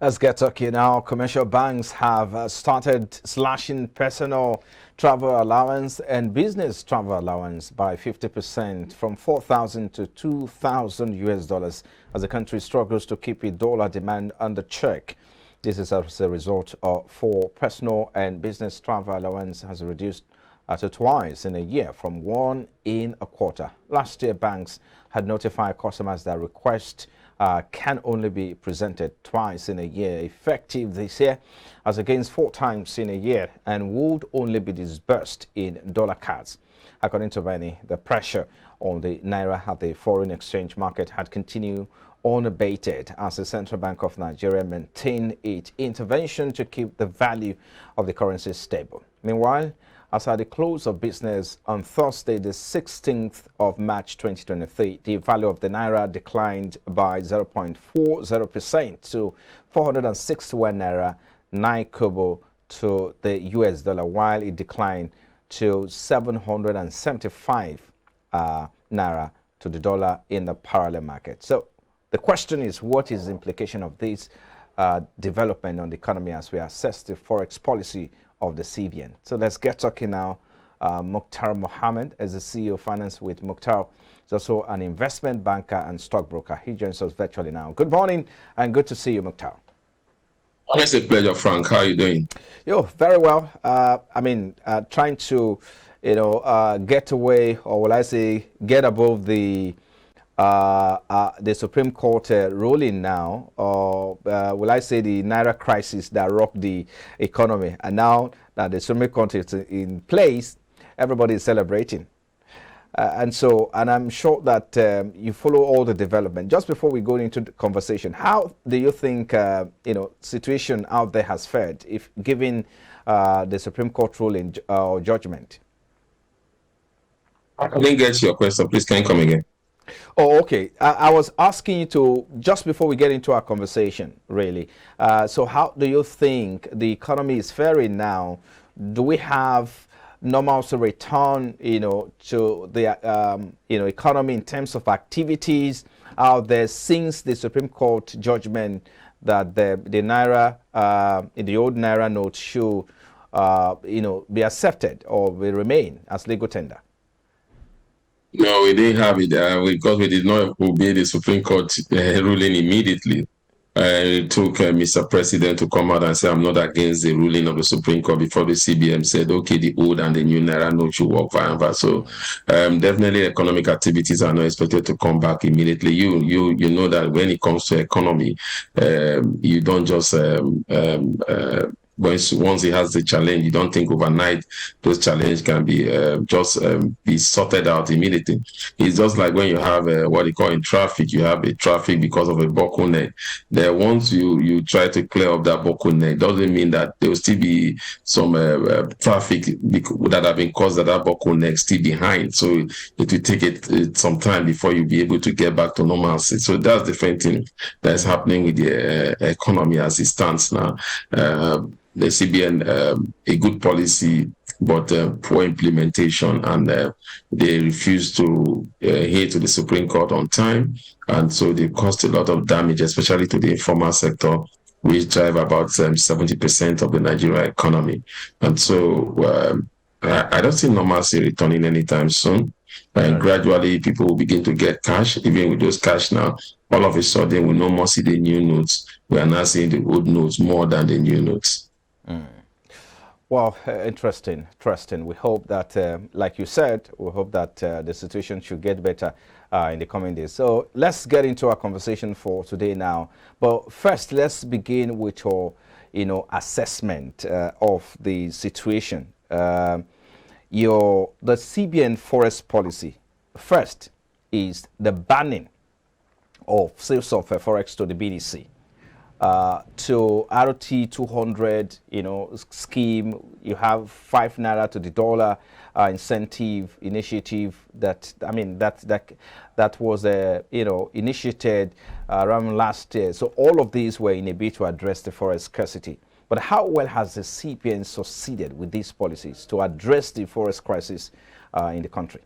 Let's get talking now. Commercial banks have started slashing personal travel allowance and business travel allowance by 50% from 4,000 to 2,000 US dollars as the country struggles to keep its dollar demand under check. This is as a result of for personal and business travel allowance has reduced to twice in a year from one in a quarter. Last year, banks had notified customers that requests can only be presented twice in a year, effective this year, as against 4 times in a year, and would only be disbursed in dollar cards. According to many, the pressure on the naira at the foreign exchange market had continued unabated as the Central Bank of Nigeria maintained its intervention to keep the value of the currency stable. Meanwhile, as at the close of business on Thursday, the 16th of March 2023, the value of the naira declined by 0.40% to 461 naira 9 kobo to the US dollar, while it declined to 775 naira to the dollar in the parallel market. So the question is, what is the implication of this development on the economy as we assess the forex policy of the CBN? So let's get talking now. Mukhtar Mohammed is the CEO of Finance with Mukhtar. He's also an investment banker and stockbroker. He joins us virtually now. Good morning and good to see you, Mukhtar. It's a pleasure, Frank. How are you doing? Yo, very well. Trying to, get away, or will I say, get above the Supreme Court ruling now, or will I say the Naira crisis that rocked the economy. And now that the Supreme Court is in place, everybody is celebrating. And I'm sure that you follow all the development. Just before we go into the conversation, how do you think, situation out there has fared, if given the Supreme Court ruling or judgment? I didn't get your question. Please, can you come again? Oh, okay. I was asking you to, just before we get into our conversation, really. So how do you think the economy is faring now? Do we have normalcy return, to the, economy in terms of activities out there since the Supreme Court judgment that the Naira, the old Naira note should, be accepted or will remain as legal tender? No, we didn't have it because we did not obey the Supreme Court ruling immediately. It took Mr. President to come out and say, I'm not against the ruling of the Supreme Court before the CBM said, okay, the old and the new Naira note should work forever. So definitely economic activities are not expected to come back immediately. You know that when it comes to economy, you don't just once it has the challenge, you don't think overnight those challenges can be be sorted out immediately. It's just like when you have what you call in traffic, you have a traffic because of a bottleneck. Then once you try to clear up that bottleneck, doesn't mean that there will still be some traffic that have been caused at that bottleneck still behind. So it will take it some time before you'll be able to get back to normalcy. So that's the different thing that's happening with the economy as it stands now. The CBN, a good policy, but poor implementation, and they refused to hear to the Supreme Court on time, and so they caused a lot of damage, especially to the informal sector, which drive about 70% of the Nigerian economy. And so I don't see normalcy returning anytime soon. And gradually, people will begin to get cash. Even with those cash now, all of a sudden, we no more see the new notes. We are now seeing the old notes more than the new notes. Well, interesting. We hope that, like you said, we hope that the situation should get better in the coming days. So let's get into our conversation for today now. But first, let's begin with your, assessment of the situation. The CBN forest policy. First is the banning of sales of forex to the BDC. To RT 200, scheme, you have 5 Naira to the dollar incentive initiative that was initiated around last year. So all of these were in a bid to address the forest scarcity. But how well has the CBN succeeded with these policies to address the forest crisis in the country?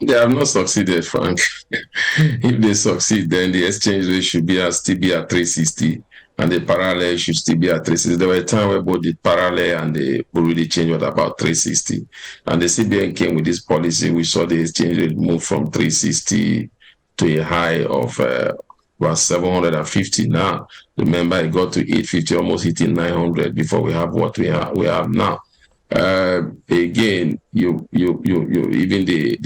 They have not succeeded, Frank. If they succeed, then the exchange rate should be still be at 360, and the parallel should still be at 360. There were a time where both the parallel and the Burundi change was about 360, and the CBN came with this policy. We saw the exchange rate move from 360 to a high of about 750. Now, remember, it got to 850, almost hitting 900 before we have what we have now. Again, you even the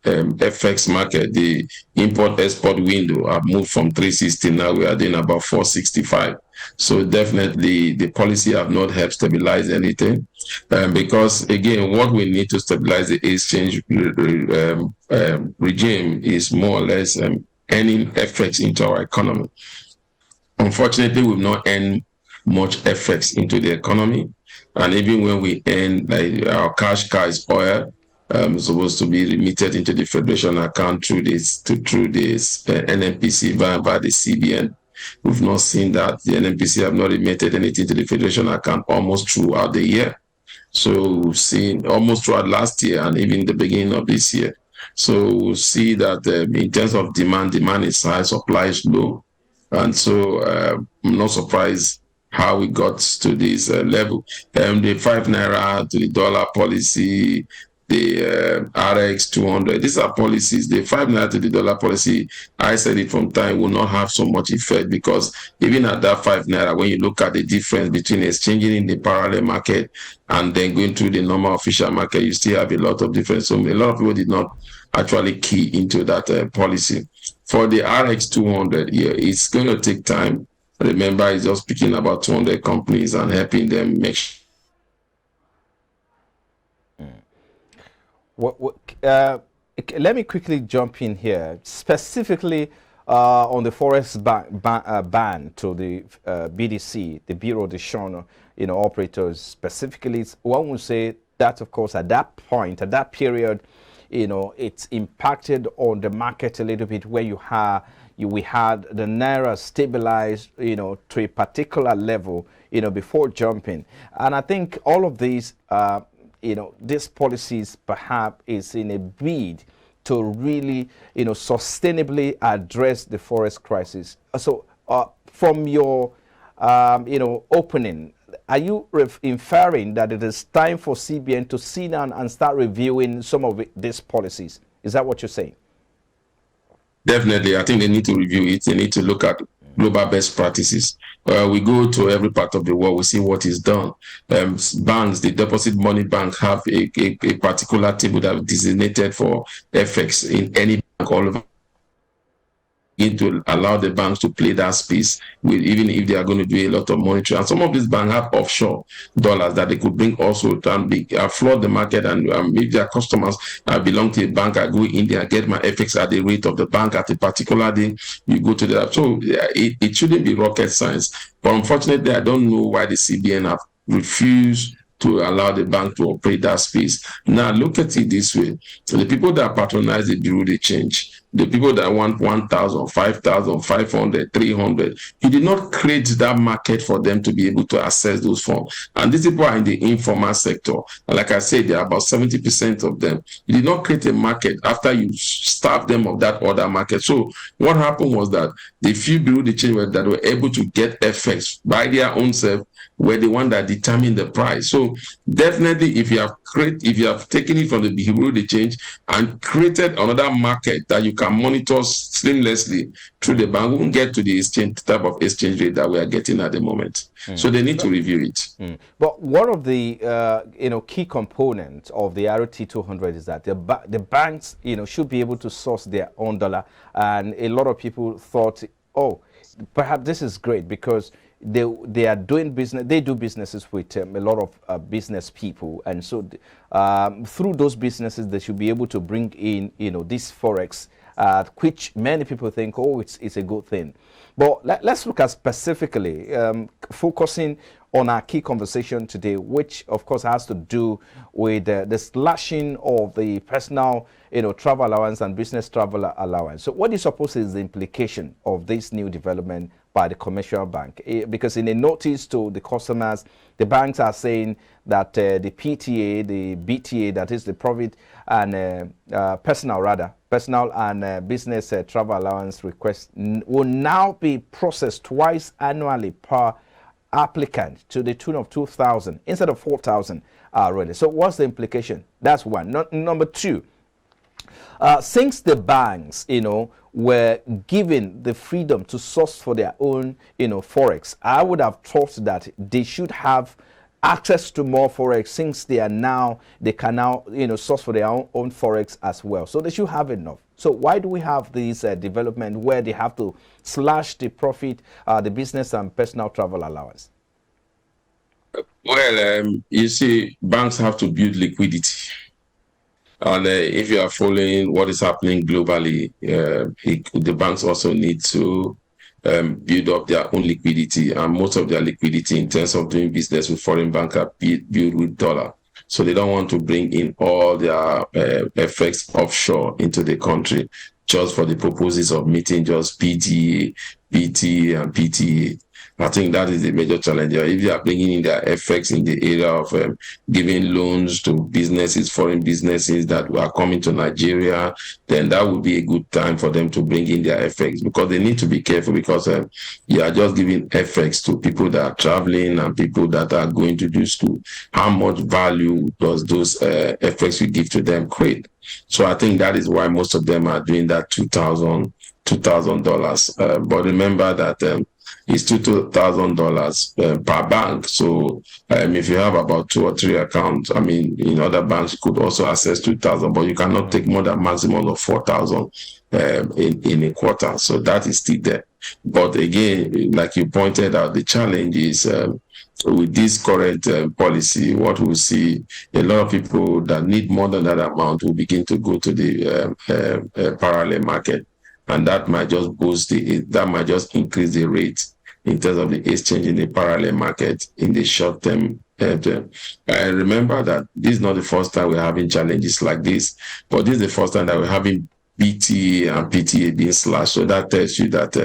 FX market, the import export window have moved from 360. Now we are doing about 465. So definitely the policy have not helped stabilize anything, because again, what we need to stabilize the exchange regime is more or less earning effects into our economy. Unfortunately, we've not earned much effects into the economy. And even when we earn, like our cash cow is oil, supposed to be remitted into the federation account through this NNPC via the CBN. We've not seen that. The NNPC have not remitted anything to the federation account almost throughout the year. So we've seen almost throughout last year and even the beginning of this year. So we'll see that in terms of demand is high, supply is low. And so I'm not surprised how we got to this level. The 5 naira to the dollar policy, the RX 200, these are policies. The 5 naira to the dollar policy, I said it from time, will not have so much effect, because even at that 5 naira, when you look at the difference between exchanging in the parallel market and then going through the normal official market, you still have a lot of difference. So a lot of people did not actually key into that policy. For the RX 200, yeah, it's going to take time. Remember, it's just speaking about 200 companies and helping them make sure. Let me quickly jump in here, specifically on the forex ban to the BDC, the Bureau de Change, operators. Specifically, one would say that, of course, at that point, at that period, it's impacted on the market a little bit, where we had the naira stabilized, to a particular level, before jumping. And I think all of these, these policies perhaps is in a bid to really, sustainably address the forest crisis. So from your, opening, are you inferring that it is time for CBN to sit down and start reviewing some of these policies? Is that what you're saying? Definitely, I think they need to review it. They need to look at global best practices. We go to every part of the world, we see what is done. Banks, the deposit money bank, have a particular table that is designated for FX in any bank all over. To allow the banks to play that space, with even if they are going to do a lot of monitoring. And some of these banks have offshore dollars that they could bring also to flood the market, and if their customers belong to a bank, I go in there, get my FX at the rate of the bank at a particular day, you go to that. So it shouldn't be rocket science. But unfortunately, I don't know why the CBN have refused to allow the bank to operate that space. Now, look at it this way. So the people that patronize the Bureau de Change, the people that want 1,000, 5,000, 500, 300, you did not create that market for them to be able to access those funds. And these people are in the informal sector. And like I said, there are about 70% of them. You did not create a market after you starved them of that other market. So what happened was that the few Bureau de Change that were able to get FX by their own self were the one that determined the price. So definitely, if you have taken it from the Bureau de Change and created another market that you can monitor seamlessly through the bank, we won't get to the type of exchange rate that we are getting at the moment. So they need to review it. But one of the key components of the RT 200 is that the banks should be able to source their own dollar, and a lot of people thought, oh, perhaps this is great because they are doing business. They do businesses with a lot of business people, and so through those businesses, they should be able to bring in this forex, which many people think, oh, it's a good thing. But let's look at specifically focusing on our key conversation today, which of course has to do with the slashing of the personal, travel allowance and business travel allowance. So what do you suppose is the implication of this new development by the commercial bank? Because in a notice to the customers, the banks are saying that the PTA, the BTA, that is the profit and personal and business travel allowance request will now be processed twice annually per applicant to the tune of 2,000 instead of 4,000 really. So what's the implication? That's one. Number two, since the banks, were given the freedom to source for their own, forex, I would have thought that they should have access to more forex since they can now, source for their own forex as well. So they should have enough. So why do we have this development where they have to slash the profit, the business and personal travel allowance? Well, you see, banks have to build liquidity. And if you are following what is happening globally, the banks also need to build up their own liquidity, and most of their liquidity in terms of doing business with foreign banks are built with dollar. So they don't want to bring in all their effects offshore into the country just for the purposes of meeting just PTA, PT, and PTA. I think that is the major challenge. If you are bringing in their effects in the area of giving loans to businesses, foreign businesses that are coming to Nigeria, then that would be a good time for them to bring in their effects, because they need to be careful, because you are just giving effects to people that are traveling and people that are going to do school. How much value does those effects you give to them create? So I think that is why most of them are doing that $2,000. But remember that it's $2,000 per bank. So if you have about 2 or 3 accounts, in other banks you could also access 2,000, but you cannot take more than maximum of 4,000 in a quarter. So that is still there. But again, like you pointed out, the challenge is with this current policy, what we'll see, a lot of people that need more than that amount will begin to go to the parallel market. And that might just increase the rate in terms of the exchange in the parallel market in the short term. I remember that this is not the first time we're having challenges like this, but this is the first time that we're having BTA and PTA being slashed. So that tells you that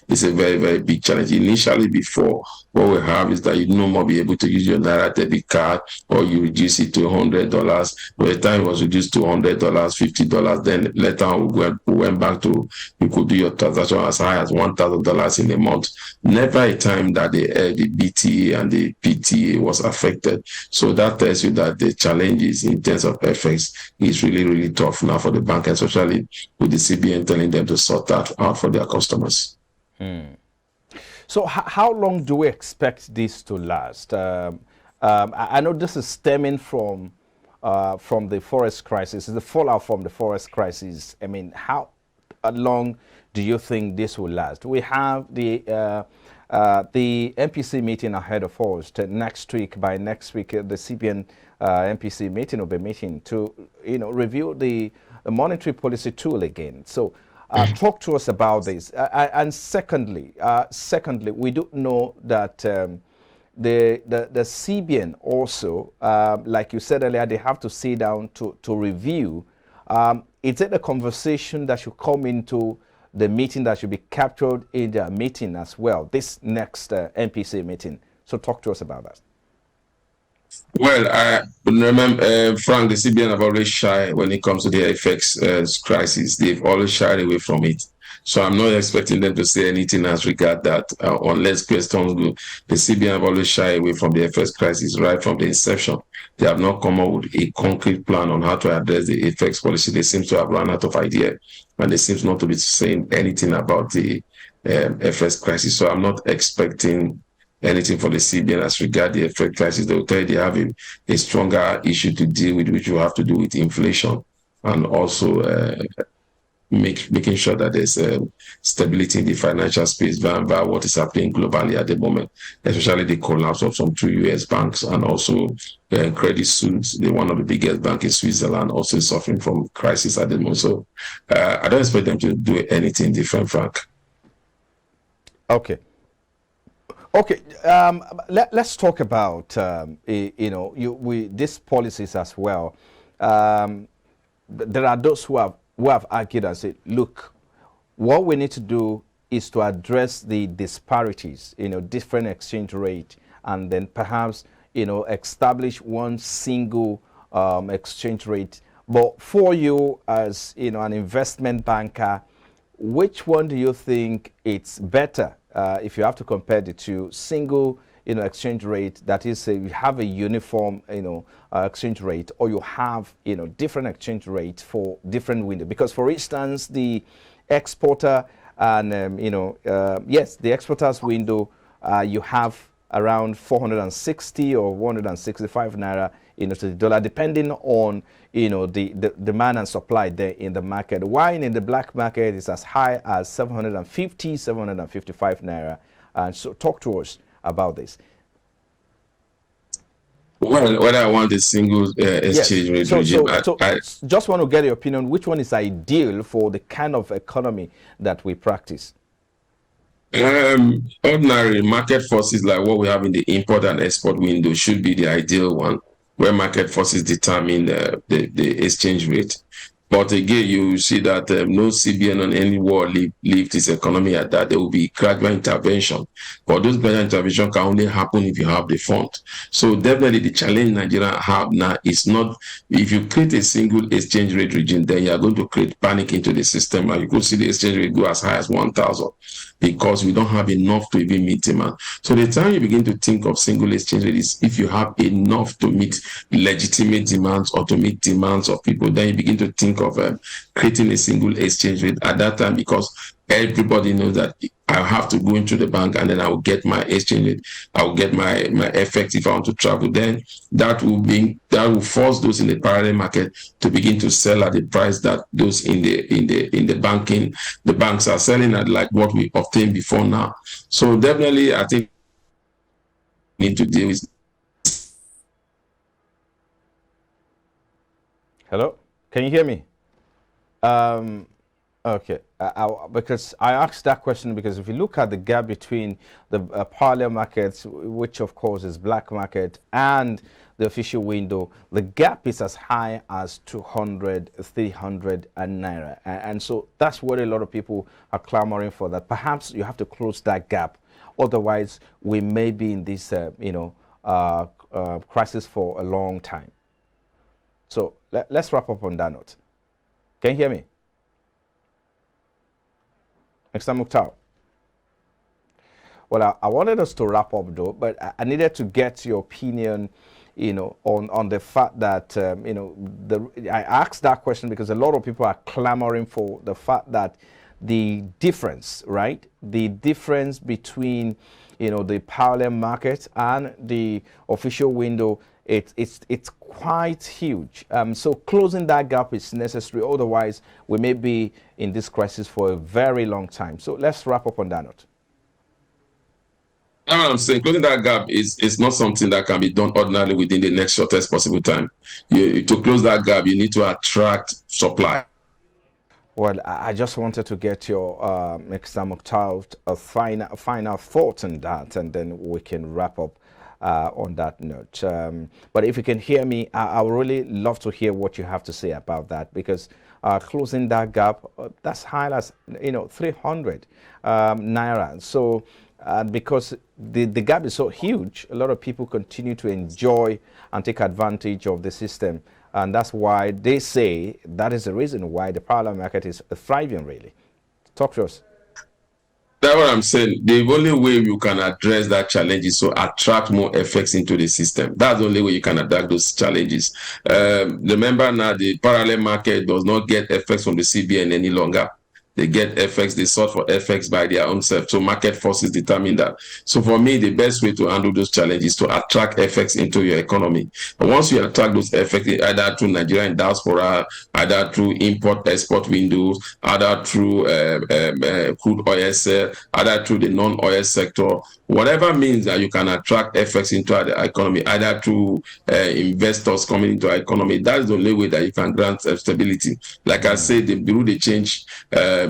it's a very, very big challenge. Initially, before, what we have is that you no more be able to use your Naira debit card, or you reduce it to $100. By the time it was reduced to $100, $50, then later on we went back to, you could do your transaction as high as $1,000 in a month. Never a time that the BTA and the PTA was affected. So that tells you that the challenges in terms of FX is really, really tough now for the bank, especially with the CBN telling them to sort that out for their customers. So how long do we expect this to last? I know this is stemming from the forest crisis, the fallout from the forest crisis. How long do you think this will last? We have the MPC meeting ahead of us next week. By next week, the CBN MPC meeting will be meeting to review the monetary policy tool again. So talk to us about this. And secondly, we do know that the CBN also, like you said earlier, they have to sit down to review. Is it a conversation that should come into the meeting that should be captured in their meeting as well, this next MPC meeting? So talk to us about that. Well, I remember, Frank, the CBN have always shy when it comes to the FX crisis. They've always shied away from it. So I'm not expecting them to say anything as regard that, unless questions go. The CBN have always shied away from the FX crisis right from the inception. They have not come up with a concrete plan on how to address the FX policy. They seem to have run out of idea, and they seem not to be saying anything about the FX crisis. So I'm not expecting anything for the CBN as regard the FX crisis. They will tell you they have a stronger issue to deal with, which will have to do with inflation, and also making sure that there's stability in the financial space via what is happening globally at the moment, especially the collapse of some 2 US banks, and also Credit Suisse, one of the biggest banks in Switzerland, also suffering from crisis at the moment. So I don't expect them to do anything different, Frank. Okay. Okay, let's talk about these policies as well. Um, there are those who have argued and said, look, what we need to do is to address the disparities, different exchange rate, and then perhaps establish one single exchange rate. But for you as an investment banker, which one do you think it's better if you have to compare the two? Single exchange rate, that is, you have a uniform exchange rate, or you have different exchange rates for different windows. Because for instance, the exporter and yes, the exporter's window, you have around 460 or 165 naira to the dollar, depending on the demand and supply there in the market. Wine in the black market is as high as 750, 755 naira. And so talk to us about this. Well, whether I want a single exchange rate regime, I just want to get your opinion. Which one is ideal for the kind of economy that we practice? Ordinary market forces like what we have in the import and export window should be the ideal one, where market forces determine the exchange rate. But again, you see that no CBN on any world lift its economy at that. There will be gradual intervention. But those gradual intervention can only happen if you have the fund. So definitely the challenge Nigeria have now is not, if you create a single exchange rate regime, then you are going to create panic into the system. And you could see the exchange rate go as high as 1,000 because we don't have enough to even meet demand. So the time you begin to think of single exchange rate is if you have enough to meet legitimate demands or to meet demands of people, then you begin to think of creating a single exchange rate at that time, because everybody knows that I have to go into the bank and then I will get my exchange rate. I will get my FX if I want to travel. Then that will force those in the parallel market to begin to sell at the price that those in the banks are selling at, like what we obtained before now. So definitely, I think we need to deal with. Hello, can you hear me? Okay, because I asked that question because if you look at the gap between the parallel markets, which of course is black market, and the official window, the gap is as high as 200, 300 naira. And so that's what a lot of people are clamoring for, that perhaps you have to close that gap. Otherwise, we may be in this, crisis for a long time. So let's wrap up on that note. Can you hear me? Mr. Mukhtar. Well, I wanted us to wrap up though, but I needed to get your opinion, on the fact that, I asked that question because a lot of people are clamoring for the fact that the difference, right? The difference between, the parallel market and the official window, it's quite huge. So closing that gap is necessary. Otherwise, we may be in this crisis for a very long time. So let's wrap up on that note. I'm saying closing that gap is not something that can be done ordinarily within the next shortest possible time. To close that gap, you need to attract supply. Well, I just wanted to get your Mr. Mukhtar final thoughts on that, and then we can wrap up on that note. But if you can hear me, I would really love to hear what you have to say about that, because closing that gap, that's high as 300 naira. So because the gap is so huge, a lot of people continue to enjoy and take advantage of the system. And that's why they say that is the reason why the parallel market is thriving, really. Talk to us. That's what I'm saying. The only way you can address that challenge is to attract more effects into the system. That's the only way you can attack those challenges. Remember now, the parallel market does not get effects from the CBN any longer. They get FX, they sort for FX by their own self. So market forces determine that. So for me, the best way to handle those challenges is to attract FX into your economy. And once you attract those FX, either through Nigerian diaspora, either through import-export windows, either through crude oil sale, either through the non-oil sector, whatever means that you can attract FX into the economy, either through investors coming into our economy, that's the only way that you can grant stability. Like I said, the Bureau de Change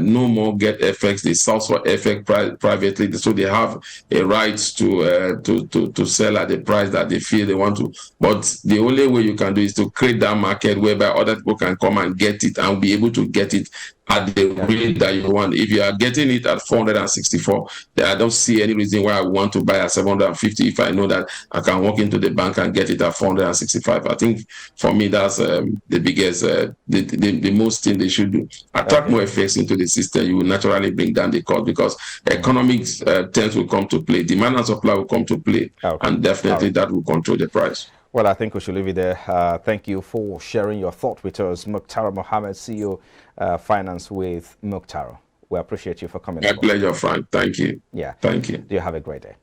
no more get FX. They source for FX privately, so they have a right to sell at the price that they feel they want to. But the only way you can do is to create that market whereby other people can come and get it and be able to get it at the rate that you want. If you are getting it at 464, then I don't see any reason why I want to buy at 750 if I know that I can walk into the bank and get it at 465. I think for me that's the biggest, the most thing they should do. Attract more effects into the system. You will naturally bring down the cost because economics terms will come to play. Demand and supply will come to play, and definitely that will control the price. Well, I think we should leave it there. Thank you for sharing your thought with us, Mukhtar Mohammed, CEO, Finance with Mukhtar. We appreciate you for coming. My pleasure, Frank. Thank you. Yeah. Thank you. Do you have a great day?